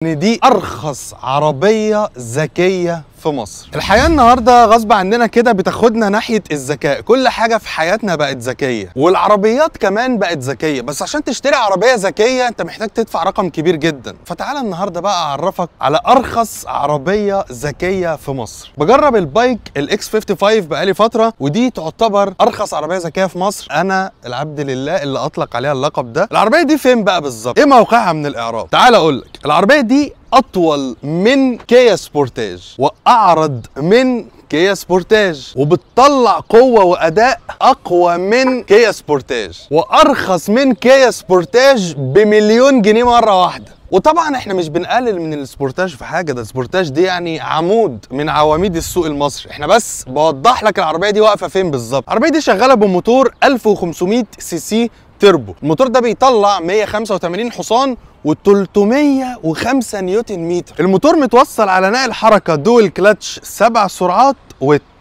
ان دي ارخص عربيه ذكيه في مصر. الحياه النهارده غصب عننا كده بتاخدنا ناحيه الذكاء، كل حاجه في حياتنا بقت ذكيه، والعربيات كمان بقت ذكيه، بس عشان تشتري عربيه ذكيه انت محتاج تدفع رقم كبير جدا. فتعالى النهارده بقى اعرفك على ارخص عربيه ذكيه في مصر. بجرب البايك الاكس 55 بقالي فتره، ودي تعتبر ارخص عربيه ذكيه في مصر، انا العبد لله اللي اطلق عليها اللقب ده. العربيه دي فين بقى بالظبط؟ ايه موقعها من الاعراب؟ تعالى اقول لك. العربيه دي اطول من كيا سبورتاج، واعرض من كيا سبورتاج، وبتطلع قوة وأداء أقوى من كيا سبورتاج، وأرخص من كيا سبورتاج بمليون جنيه مرة واحدة. وطبعا احنا مش بنقلل من السبورتاج في حاجه، ده السبورتاج دي يعني عمود من عواميد السوق المصري، احنا بس بوضح لك العربيه دي واقفه فين بالظبط. العربيه دي شغاله بموتور 1500 سي سي تربو، الموتور ده بيطلع 185 حصان و305 نيوتن متر. الموتور متوصل على نقل حركه دول كلاتش 7 سرعات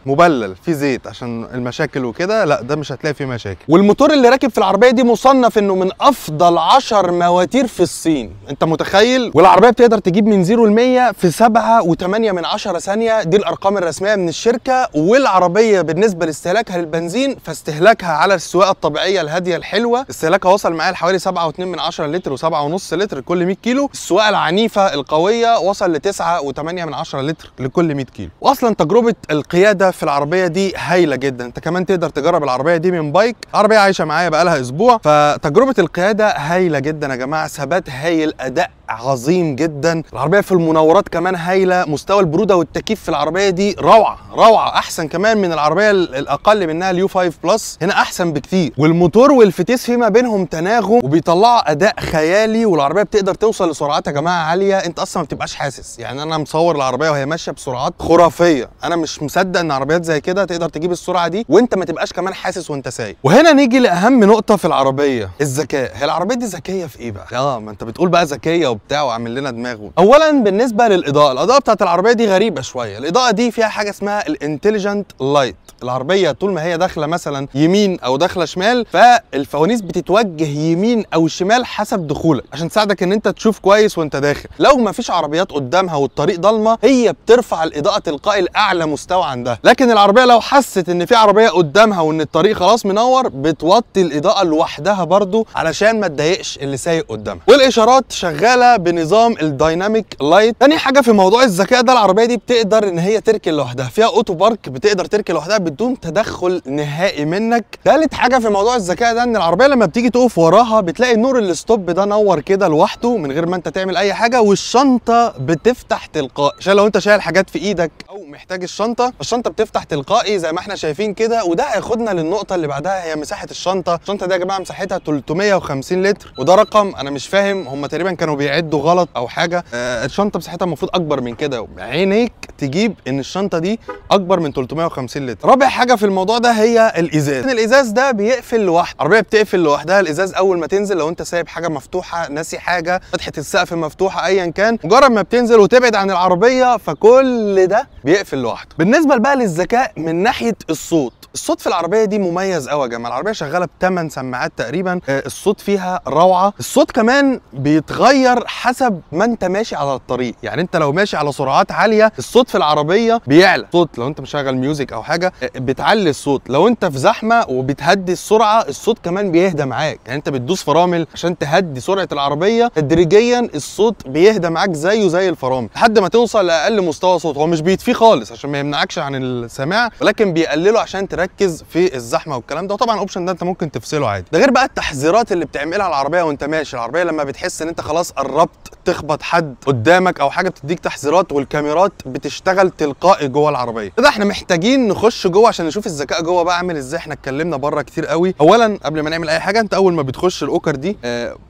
مبلل في زيت عشان المشاكل وكده، لا ده مش هتلاقي فيه مشاكل. والموتور اللي راكب في العربيه دي مصنف انه من افضل 10 مواتير في الصين، انت متخيل؟ والعربيه بتقدر تجيب من 0 ل 100 في 7.8 ثانيه، دي الارقام الرسميه من الشركه. والعربيه بالنسبه لاستهلاكها للبنزين، فاستهلاكها على السواقه الطبيعيه الهاديه الحلوه استهلاكها وصل معايا لحوالي 7.2 لتر و7.5 لتر لكل 100 كيلو. السواقه العنيفه القويه وصل ل 9.8 لتر لكل 100 كيلو. واصلا تجربه القياده في العربيه دي هايله جدا. انت كمان تقدر تجرب العربيه دي من بايك، العربيه عايشه معايا بقالها اسبوع، فتجربه القياده هايله جدا يا جماعه. ثبات هايل، اداء عظيم جدا. العربيه في المناورات كمان هايله، مستوى البروده والتكييف في العربيه دي روعه روعه، احسن كمان من العربيه الاقل منها اليو 5 بلس، هنا احسن بكتير. والموتور والفتيس فيما بينهم تناغم وبيطلعوا اداء خيالي، والعربيه بتقدر توصل لسرعات يا جماعه عاليه انت اصلا ما بتبقاش حاسس. يعني انا مصور العربيه وهي ماشيه بسرعات خرافيه، انا مش مصدق ان عربيات زي كده تقدر تجيب السرعه دي وانت ما تبقاش كمان حاسس وانت سايق. وهنا نيجي لاهم نقطه في العربيه، الذكاء. هي العربيه دي ذكيه في ايه بقى؟ ما انت بتقول بقى ذكيه وبتاع وعامل لنا دماغه. اولا بالنسبه للاضاءه، الاضاءه بتاعت العربيه دي غريبه شويه. الاضاءه دي فيها حاجه اسمها الانتليجنت لايت. العربيه طول ما هي داخله مثلا يمين او داخله شمال، فالفوانيس بتتوجه يمين او شمال حسب دخولك عشان تساعدك ان انت تشوف كويس وانت داخل. لو ما فيش عربيات قدامها والطريق ضلمه، هي بترفع الاضاءه تلقائي لاعلى مستوى عندها. لكن العربيه لو حست ان في عربيه قدامها وان الطريق خلاص منور، بتوطي الاضاءه لوحدها برضو علشان ما تضايقش اللي سايق قدامها. والاشارات شغاله بنظام الدايناميك لايت. تاني حاجه في موضوع الذكاء ده، العربيه دي بتقدر ان هي تركن لوحدها، فيها اوتو بارك، بتقدر تركن لوحدها بدون تدخل نهائي منك. ثالث حاجه في موضوع الذكاء ده، ان العربيه لما بتيجي تقف وراها بتلاقي نور الستوب ده نور كده لوحده من غير ما انت تعمل اي حاجه، والشنطه بتفتح تلقائي عشان لو انت شايل حاجات في ايدك او محتاج الشنطه بتفتح تلقائي زي ما احنا شايفين كده. وده هياخدنا للنقطه اللي بعدها، هي مساحه الشنطه. الشنطه دي يا جماعه مساحتها 350 لتر، وده رقم انا مش فاهم، هم تقريبا كانوا بيعدوا غلط او حاجه. الشنطه مساحتها المفروض اكبر من كده، عينيك تجيب ان الشنطه دي اكبر من 350 لتر. رابع حاجه في الموضوع ده هي الازاز. الازاز ده بيقفل لوحده، العربيه بتقفل لوحدها الازاز اول ما تنزل. لو انت سايب حاجه مفتوحه، ناسي حاجه، فتحه السقف مفتوحه، ايا كان، مجرد ما بتنزل وتبعد عن العربيه فكل ده بيقفل لوحده. بالنسبه بقى للذكاء من ناحيه الصوت، الصوت في العربيه دي مميز قوي يا جماعه. العربيه شغاله ب8 سماعات تقريبا، الصوت فيها روعه. الصوت كمان بيتغير حسب ما انت ماشي على الطريق، يعني انت لو ماشي على سرعات عاليه الصوت في العربيه بيعلى. الصوت لو انت مشغل ميوزك او حاجه بتعلي الصوت، لو انت في زحمه وبتهدي السرعه الصوت كمان بيهدى معاك. يعني انت بتدوس فرامل عشان تهدي سرعه العربيه، تدريجيا الصوت بيهدى معاك زيه زي الفرامل لحد ما توصل لاقل مستوى صوت. هو مش بيطفيه خالص عشان ما يمنعكش عن السماع، ولكن بيقلله عشان تركز في الزحمه والكلام ده. وطبعا الاوبشن ده انت ممكن تفصله عادي. ده غير بقى التحذيرات اللي بتعملها العربيه وانت ماشي. العربيه لما بتحس ان انت خلاص قربت تخبط حد قدامك او حاجه بتديك تحذيرات، والكاميرات بتشتغل تلقائي جوه العربيه. كده احنا محتاجين نخش جوه عشان نشوف الذكاء جوه بقى عامل ازاي. احنا اتكلمنا بره كتير قوي. اولا قبل ما نعمل اي حاجه، انت اول ما بتخش الاوكر دي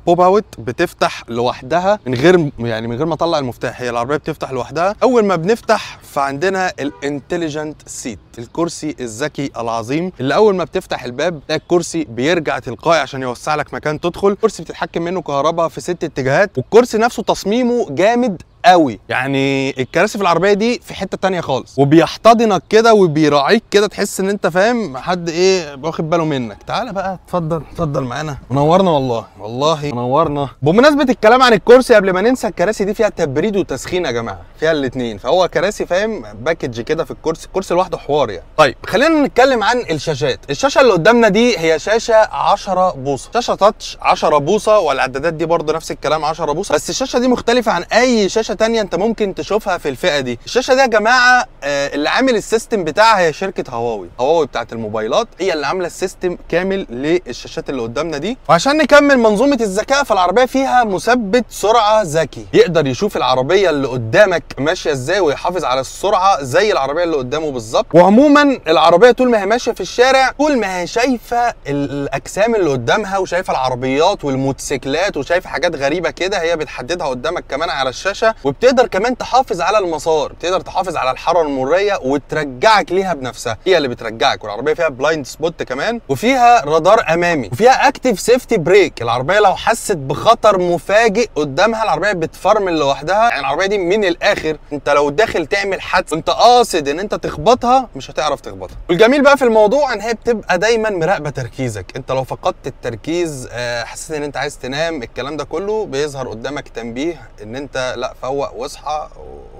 بوب اوت بتفتح لوحدها من غير ما اطلع المفتاح، هي العربيه بتفتح لوحدها. اول ما بنفتح فعندنا الانتليجنت سيت، الكرسي الذكي العظيم اللي اول ما بتفتح الباب تلاقي الكرسي بيرجع تلقائي عشان يوسع لك مكان تدخل. الكرسي بتتحكم منه كهرباء في 6 اتجاهات، والكرسي نفسه تصميمه جامد قوي. يعني الكراسي في العربيه دي في حته تانية خالص، وبيحتضنك كده وبيراعيك كده، تحس ان انت فاهم حد ايه واخد باله منك. تعالى بقى اتفضل معانا، منورنا والله منورنا. بمناسبه الكلام عن الكرسي، قبل ما ننسى، الكراسي دي فيها تبريد وتسخين يا جماعه، فيها الاثنين، فهو كراسي فاهم باكج كده في الكرسي لوحده حوار يعني. طيب خلينا نتكلم عن الشاشات. الشاشه اللي قدامنا دي هي شاشه 10 بوصه، شاشه تاتش 10 بوصه، والاعدادات دي برده نفس الكلام 10 بوصه، بس الشاشه دي مختلفه عن اي شاشه ثانيه انت ممكن تشوفها في الفئه دي. الشاشه دي يا جماعه اللي عامل السيستم بتاعها هي شركه هواوي بتاعت الموبايلات، هي اللي عامله السيستم كامل للشاشات اللي قدامنا دي. وعشان نكمل منظومه الذكاء، فالعربيه فيها مثبت سرعه ذكي، يقدر يشوف العربيه اللي قدامك ماشيه ازاي ويحافظ على السرعه زي العربيه اللي قدامه بالظبط. وعموما العربيه طول ما هي ماشيه في الشارع، طول ما هي شايفه الاجسام اللي قدامها وشايفه العربيات والموتوسيكلات وشايفه حاجات غريبه كده، هي بتحددها قدامك كمان على الشاشه، وبتقدر كمان تحافظ على المسار، بتقدر تحافظ على الحاره المريه وترجعك ليها بنفسها، هي اللي بترجعك. والعربيه فيها بلايند سبوت كمان، وفيها رادار امامي، وفيها اكتيف سيفتي بريك. العربيه لو حست بخطر مفاجئ قدامها، العربيه بتفرمل لوحدها. يعني العربيه دي من الاخر، انت لو داخل تعمل حادثه وانت قاصد ان انت تخبطها، مش هتعرف تخبطها. والجميل بقى في الموضوع ان هي بتبقى دايما مراقبه تركيزك. انت لو فقدت التركيز، حسيت ان انت عايز تنام، الكلام ده كله بيظهر قدامك تنبيه ان انت لا، فوق واصحى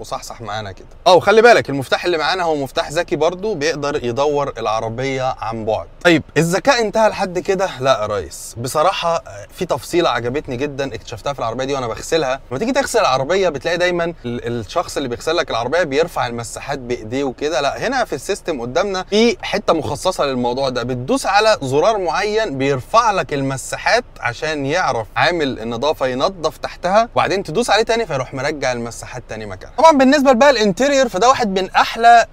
وصحصح معانا كده. وخلي بالك المفتاح اللي معانا هو مفتاح ذكي برضو، بيقدر يدور العربيه عن بعد. طيب الذكاء انتهى لحد كده؟ لا يا ريس، بصراحه في تفصيله عجبتني جدا اكتشفتها في العربيه دي وانا بغسلها. لما تيجي تغسل العربيه بتلاقي دايما الشخص اللي بيغسل لك العربيه بيرفع المساحات بايديه وكده. لا، هنا في السيستم قدامنا في حته مخصصه للموضوع ده، بتدوس على زرار معين بيرفع لك المساحات عشان يعرف عامل النظافه ينظف تحتها، وبعدين تدوس عليه تاني فيروح مرجع المساحات تاني مكانها. طبعا بالنسبه بقى الانتيريور، فده واحد من احلى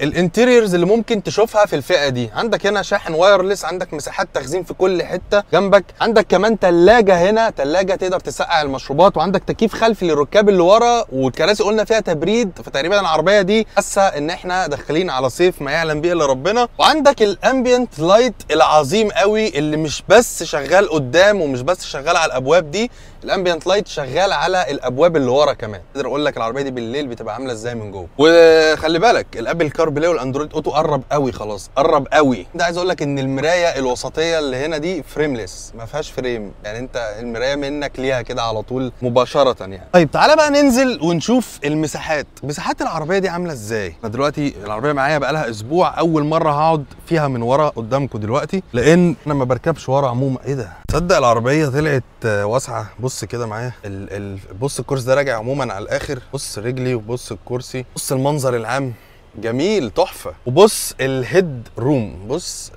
الانتيريورز اللي ممكن تشوفها في الفئه دي. عندك هنا شاحن وايرلس، عندك مساحات تخزين في كل حته جنبك، عندك كمان ثلاجه، هنا ثلاجه تقدر تسقع المشروبات، وعندك تكييف خلفي للركاب اللي ورا، والكراسي قلنا فيها تبريد. فتقريبا العربيه دي حاسه ان احنا داخلين على صيف ما يعلم به الا ربنا. وعندك الامبيانت لايت العظيم قوي اللي مش بس شغال قدام ومش بس شغال على الابواب دي، الامبيانت لايت شغال على الابواب اللي ورا كمان. اقدر اقول لك العربيه دي بالليل بتبقى عامله ازاي من جوه. وخلي بالك الابل كار بلاي والاندرويد اوتو قرب قوي، خلاص قرب قوي. ده عايز اقول لك ان المرايه الوسطيه اللي هنا دي فريمليس، ما فيهاش فريم، يعني انت المرايه منك ليها كده على طول مباشره يعني. طيب تعالى بقى ننزل ونشوف مساحات العربيه دي عامله ازاي. انا دلوقتي العربيه معايا بقى لها اسبوع، اول مره هقعد فيها من ورا قدامكم دلوقتي، لان انا ما بركبش ورا عموما. ايه ده؟ تصدق العربيه طلعت واسعه؟ بص كده معايا، بص الكرسي ده راجع عموما على الاخر، بص رجلي وبص الكرسي، بص المنظر العام جميل تحفه. وبص الهيد روم، بص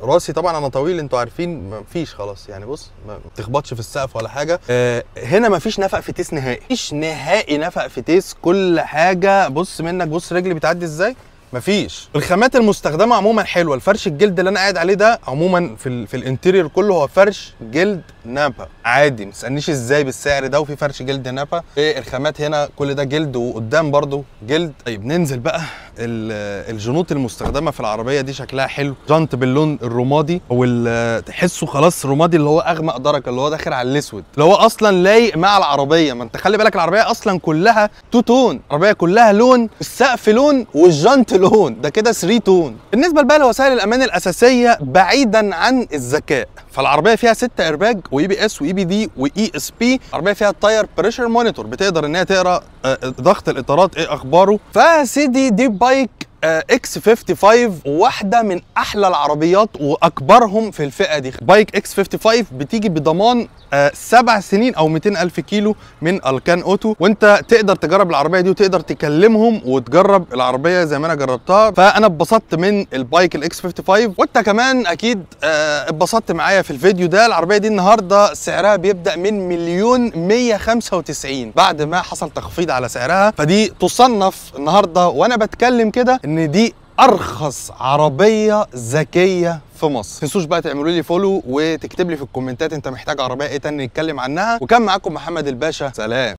راسي طبعا انا طويل انتوا عارفين، مفيش خلاص يعني، بص ما بتخبطش في السقف ولا حاجه. هنا مفيش نفق فتيس نهائي، مفيش نهائي نفق فتيس، كل حاجه بص منك، بص رجلي بتعدي ازاي، مفيش. الخامات المستخدمه عموما حلوه. الفرش الجلد اللي انا قاعد عليه ده عموما في الانتيريور كله هو فرش جلد نابا عادي، ما تسالنيش ازاي بالسعر ده وفي فرش جلد نابا. الخامات هنا كل ده جلد، وقدام برضو جلد. طيب ننزل بقى الجنوط المستخدمه في العربيه دي شكلها حلو، جنط باللون الرمادي، تحسه خلاص رمادي اللي هو اغمق درجه، اللي هو داخل على الاسود، اللي هو اصلا لايق مع العربيه. ما انت خلي بالك العربيه اصلا كلها تو تون، العربيه كلها لون، السقف لون والجنط لون، ده كده 3 تون. بالنسبه بقى لوسائل الامان الاساسيه بعيدا عن الذكاء، فالعربيه فيها 6 ايرباج واي بي اس واي بي دي واي اس بي. العربيه فيها تاير بريشر مونيتور، بتقدر ان هي تقرا ضغط الاطارات ايه اخباره. فسيدي دي بايك اكس 55 واحده من احلى العربيات واكبرهم في الفئه دي. بايك اكس 55 بتيجي بضمان 7 سنين او 200,000 كيلو من الكان اوتو، وانت تقدر تجرب العربيه دي وتقدر تكلمهم وتجرب العربيه زي ما انا جربتها. فانا اتبسطت من البايك الاكس 55، وانت كمان اكيد اتبسطت معايا في الفيديو ده. العربيه دي النهارده سعرها بيبدا من 1,195,000 بعد ما حصل تخفيض على سعرها، فدي تصنف النهارده وانا بتكلم كده ان دي ارخص عربيه ذكيه في مصر. متنسوش بقى تعملوا لي فولو وتكتب لي في الكومنتات انت محتاج عربيه ايه تاني نتكلم عنها. وكان معاكم محمد الباشا، سلام.